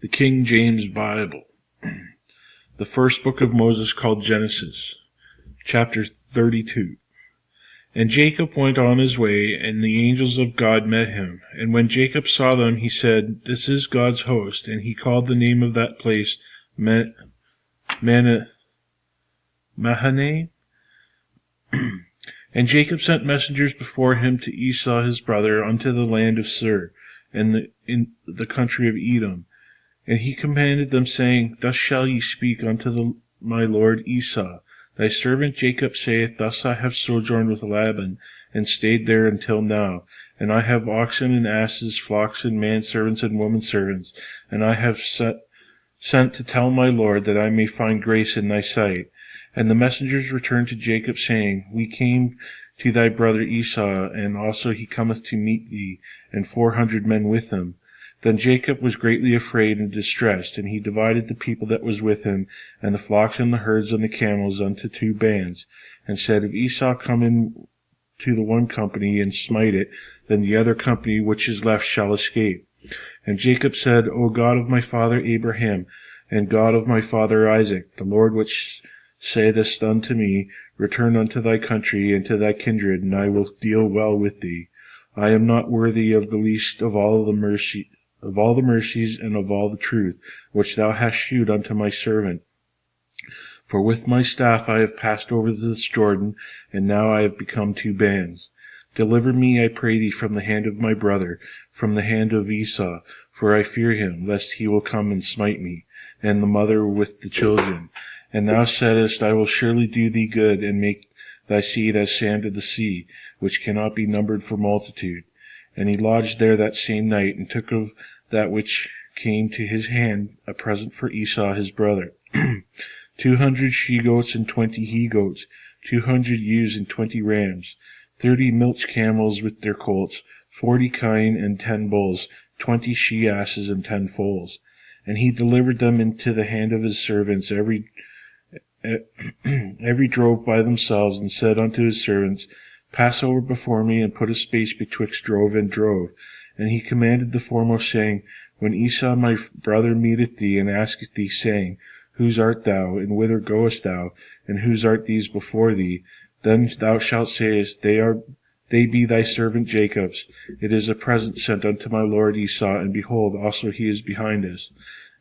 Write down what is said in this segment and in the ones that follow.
The King James Bible. The first book of Moses, called Genesis. Chapter 32. And Jacob went on his way, and the angels of God met him. And when Jacob saw them, he said, "This is God's host." And he called the name of that place Mahanaim. And Jacob sent messengers before him to Esau his brother unto the land of Seir, and in the country of Edom. And he commanded them, saying, Thus shall ye speak unto my lord Esau. Thy servant Jacob saith, Thus I have sojourned with Laban, and stayed there until now. And I have oxen and asses, flocks and manservants and womanservants. And I have sent to tell my lord, that I may find grace in thy sight. And the messengers returned to Jacob, saying, We came to thy brother Esau, and also he cometh to meet thee, and 400 men with him. Then Jacob was greatly afraid and distressed, and he divided the people that was with him, and the flocks and the herds and the camels, unto 2 bands, and said, If Esau come in to the one company, and smite it, then the other company which is left shall escape. And Jacob said, O God of my father Abraham, and God of my father Isaac, the Lord which saidest unto me, Return unto thy country and to thy kindred, and I will deal well with thee. I am not worthy of the least of all the mercies and of all the truth which thou hast shewed unto my servant. For with my staff I have passed over this Jordan, and now I have become 2 bands. Deliver me, I pray thee, from the hand of my brother, from the hand of Esau, for I fear him, lest he will come and smite me, and the mother with the children. And thou saidest, I will surely do thee good, and make thy seed as sand of the sea, which cannot be numbered for multitude. And he lodged there that same night, and took of that which came to his hand a present for Esau his brother, 200 she-goats and 20 he-goats, 200 ewes and 20 rams, 30 milch camels with their colts, 40 kine and 10 bulls, 20 she-asses and 10 foals. And he delivered them into the hand of his servants, every drove by themselves, and said unto his servants, Pass over before me, and put a space betwixt drove and drove. And he commanded the foremost, saying, When Esau my brother meeteth thee, and asketh thee, saying, Whose art thou, and whither goest thou, and whose art these before thee? Then thou shalt say, They be thy servant Jacob's. It is a present sent unto my lord Esau, and behold, also he is behind us.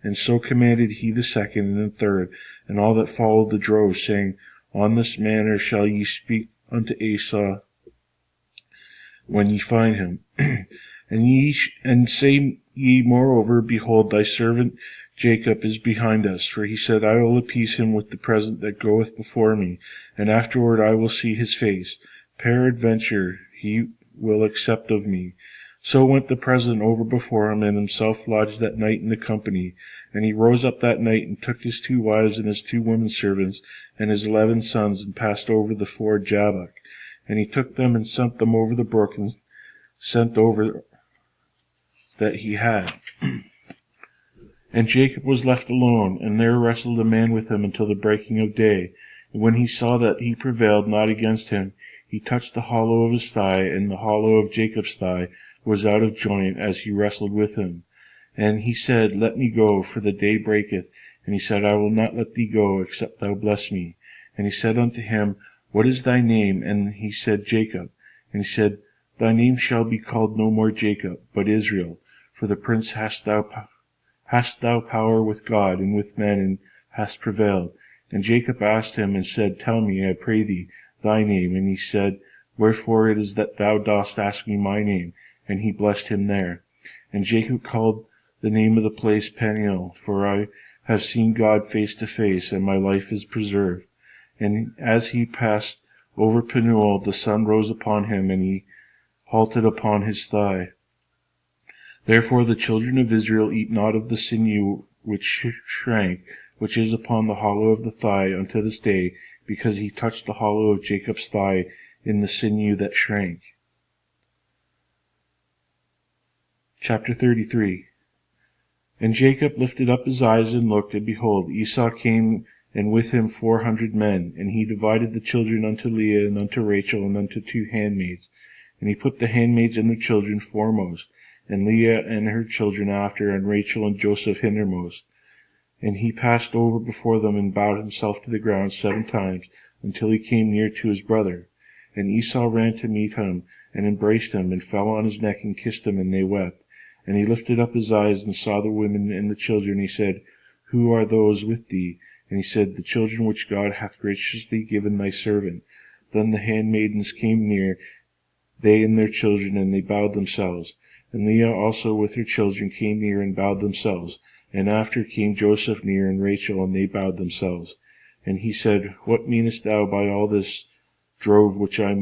And so commanded he the second and the third, and all that followed the drove, saying, On this manner shall ye speak unto Esau when ye find him. And say ye moreover, Behold, thy servant Jacob is behind us, for he said, I will appease him with the present that goeth before me, and afterward I will see his face. Peradventure he will accept of me. So went the present over before him, and himself lodged that night in the company. And he rose up that night, and took his 2 wives and his 2 womenservants, and his 11 sons, and passed over the ford Jabbok. And he took them, and sent them over the brook, and sent over that he had. And Jacob was left alone, and there wrestled a man with him until the breaking of day. And when he saw that he prevailed not against him, he touched the hollow of his thigh, and the hollow of Jacob's thigh was out of joint as he wrestled with him. And he said, Let me go, for the day breaketh. And he said, I will not let thee go, except thou bless me. And he said unto him, What is thy name? And he said, Jacob. And he said, Thy name shall be called no more Jacob, but Israel, for the prince hast thou power with God and with men, and hast prevailed. And Jacob asked him, and said, Tell me, I pray thee, thy name. And he said, Wherefore it is that thou dost ask me my name? And he blessed him there. And Jacob called the name of the place Peniel, for I have seen God face to face, and my life is preserved. And as he passed over Penuel, the sun rose upon him, and he halted upon his thigh. Therefore the children of Israel eat not of the sinew which shrank, which is upon the hollow of the thigh unto this day, because he touched the hollow of Jacob's thigh in the sinew that shrank. Chapter 33. And Jacob lifted up his eyes and looked, and behold, Esau came, and with him 400 men. And he divided the children unto Leah, and unto Rachel, and unto 2 handmaids. And he put the handmaids and their children foremost, and Leah and her children after, and Rachel and Joseph hindermost. And he passed over before them and bowed himself to the ground 7 times, until he came near to his brother. And Esau ran to meet him, and embraced him, and fell on his neck, and kissed him, and they wept. And he lifted up his eyes, and saw the women and the children. He said, Who are those with thee? And he said, The children which God hath graciously given thy servant. Then the handmaidens came near, they and their children, and they bowed themselves. And Leah also with her children came near, and bowed themselves. And after came Joseph near, and Rachel, and they bowed themselves. And he said, What meanest thou by all this drove which I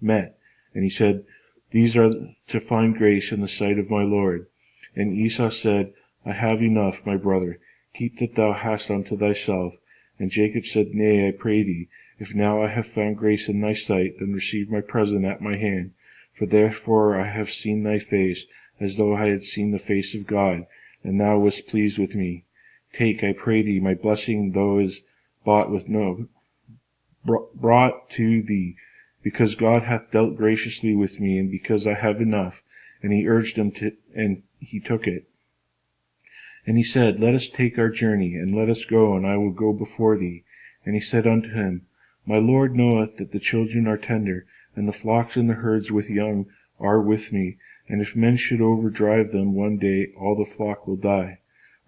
met? And he said, These are to find grace in the sight of my Lord. And Esau said, I have enough, my brother. Keep that thou hast unto thyself. And Jacob said, Nay, I pray thee, if now I have found grace in thy sight, then receive my present at my hand. For therefore I have seen thy face, as though I had seen the face of God, and thou wast pleased with me. Take, I pray thee, my blessing, though is brought to thee, because God hath dealt graciously with me, and because I have enough. And he urged him and he took it. And he said, Let us take our journey, and let us go, and I will go before thee. And he said unto him, My Lord knoweth that the children are tender, and the flocks and the herds with young are with me. And if men should overdrive them one day, all the flock will die.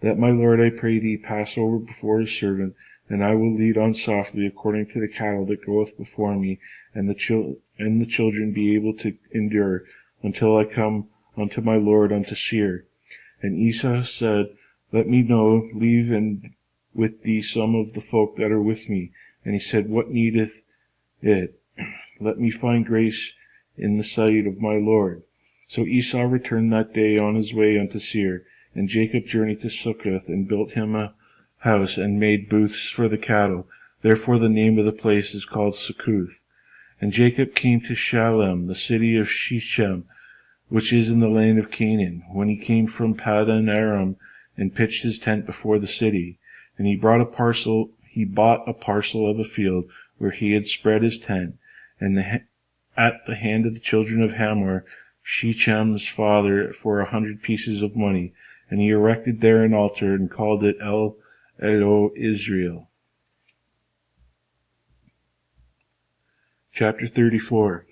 Let my Lord, I pray thee, pass over before his servant, and I will lead on softly according to the cattle that goeth before me, and the children be able to endure, until I come unto my Lord unto Seir. And Esau said, Let me know, leave and with thee some of the folk that are with me. And he said, What needeth it? Let me find grace in the sight of my Lord. So Esau returned that day on his way unto Seir, and Jacob journeyed to Succoth, and built him a house, and made booths for the cattle. Therefore the name of the place is called Succoth. And Jacob came to Shalem, the city of Shechem, which is in the land of Canaan, when he came from Paddan Aram, and pitched his tent before the city. And he bought a parcel of a field where he had spread his tent, and at the hand of the children of Hamor, Shechem's father, for 100 pieces of money. And he erected there an altar, and called it El Elohe Israel. Chapter 34.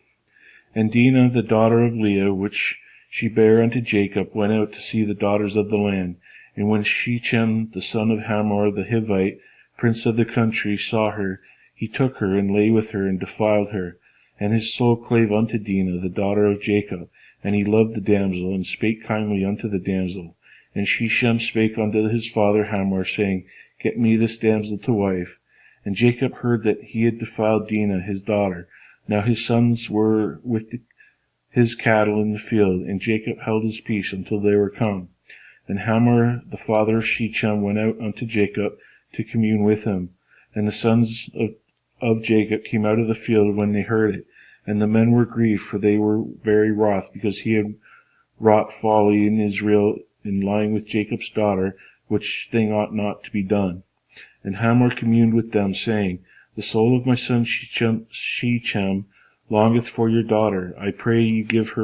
And Dinah, the daughter of Leah, which she bare unto Jacob, went out to see the daughters of the land. And when Shechem, the son of Hamor the Hivite, prince of the country, saw her, he took her, and lay with her, and defiled her. And his soul clave unto Dinah, the daughter of Jacob, and he loved the damsel, and spake kindly unto the damsel. And Shechem spake unto his father Hamor, saying, Get me this damsel to wife. And Jacob heard that he had defiled Dinah his daughter. Now his sons were with his cattle in the field, and Jacob held his peace until they were come. And Hamor the father of Shechem went out unto Jacob to commune with him. And the sons of Jacob came out of the field when they heard it. And the men were grieved, for they were very wroth, because he had wrought folly in Israel in lying with Jacob's daughter, which thing ought not to be done. And Hamor communed with them, saying, The soul of my son Shechem longeth for your daughter. I pray ye give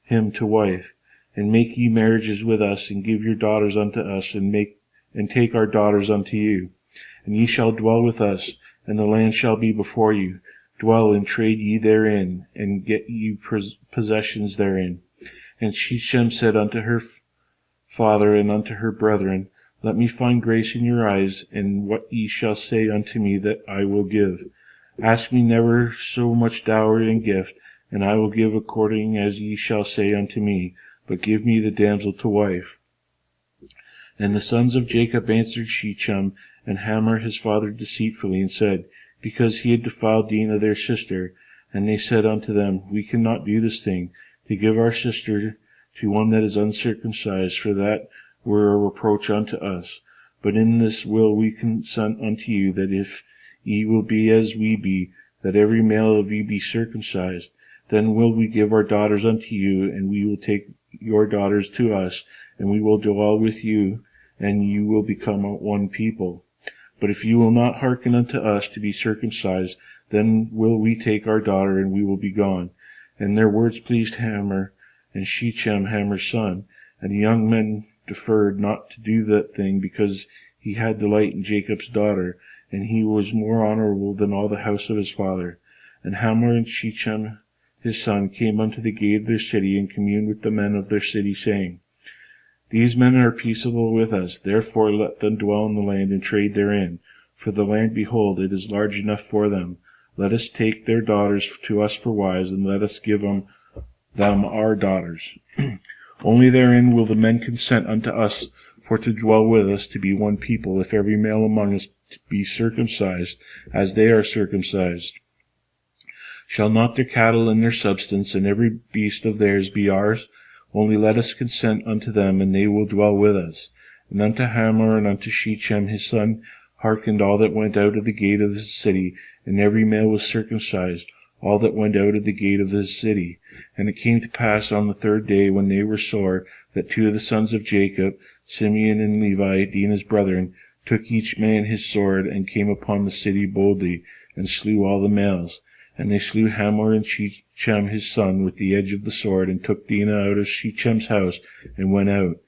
him to wife, and make ye marriages with us, and give your daughters unto us, and take our daughters unto you. And ye shall dwell with us, and the land shall be before you. Dwell and trade ye therein, and get ye possessions therein. And Shechem said unto her father and unto her brethren, Let me find grace in your eyes, and what ye shall say unto me that I will give. Ask me never so much dowry and gift, and I will give according as ye shall say unto me, but give me the damsel to wife. And the sons of Jacob answered Shechem and Hamor his father deceitfully, and said, Because he had defiled Dinah their sister. And they said unto them, We cannot do this thing, to give our sister to one that is uncircumcised, for that were a reproach unto us. But in this will we consent unto you, that if ye will be as we be, that every male of you be circumcised, then will we give our daughters unto you, and we will take your daughters to us, and we will dwell with you, and you will become one people. But if you will not hearken unto us to be circumcised, then will we take our daughter, and we will be gone. And their words pleased Hamor, and Shechem Hamor's son. And the young men deferred not to do that thing, because he had delight in Jacob's daughter, and he was more honorable than all the house of his father. And Hamor and Shechem his son came unto the gate of their city, and communed with the men of their city, saying, These men are peaceable with us, therefore let them dwell in the land and trade therein. For the land, behold, it is large enough for them. Let us take their daughters to us for wives, and let us give them our daughters. Only therein will the men consent unto us for to dwell with us, to be one people, if every male among us be circumcised, as they are circumcised. Shall not their cattle and their substance, and every beast of theirs, be ours? Only let us consent unto them, and they will dwell with us. And unto Hamor and unto Shechem his son hearkened all that went out of the gate of his city, and every male was circumcised, all that went out of the gate of his city. And it came to pass on the third day, when they were sore, that two of the sons of Jacob, Simeon and Levi, Dinah's brethren, took each man his sword, and came upon the city boldly, and slew all the males. And they slew Hamor and Shechem his son with the edge of the sword, and took Dinah out of Shechem's house, and went out.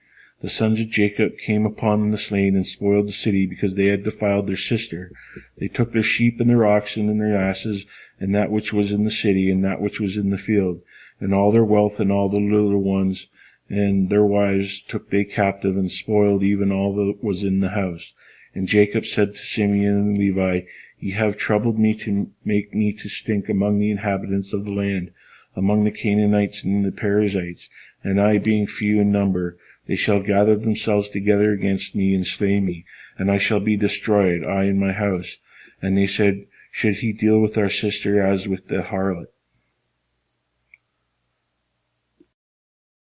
The sons of Jacob came upon the slain, and spoiled the city, because they had defiled their sister. They took their sheep and their oxen and their asses, and that which was in the city, and that which was in the field, and all their wealth, and all the little ones, and their wives took they captive, and spoiled even all that was in the house. And Jacob said to Simeon and Levi, Ye have troubled me to make me to stink among the inhabitants of the land, among the Canaanites and the Perizzites, and I being few in number, they shall gather themselves together against me, and slay me, and I shall be destroyed, I and my house. And they said, Should he deal with our sister as with the harlot?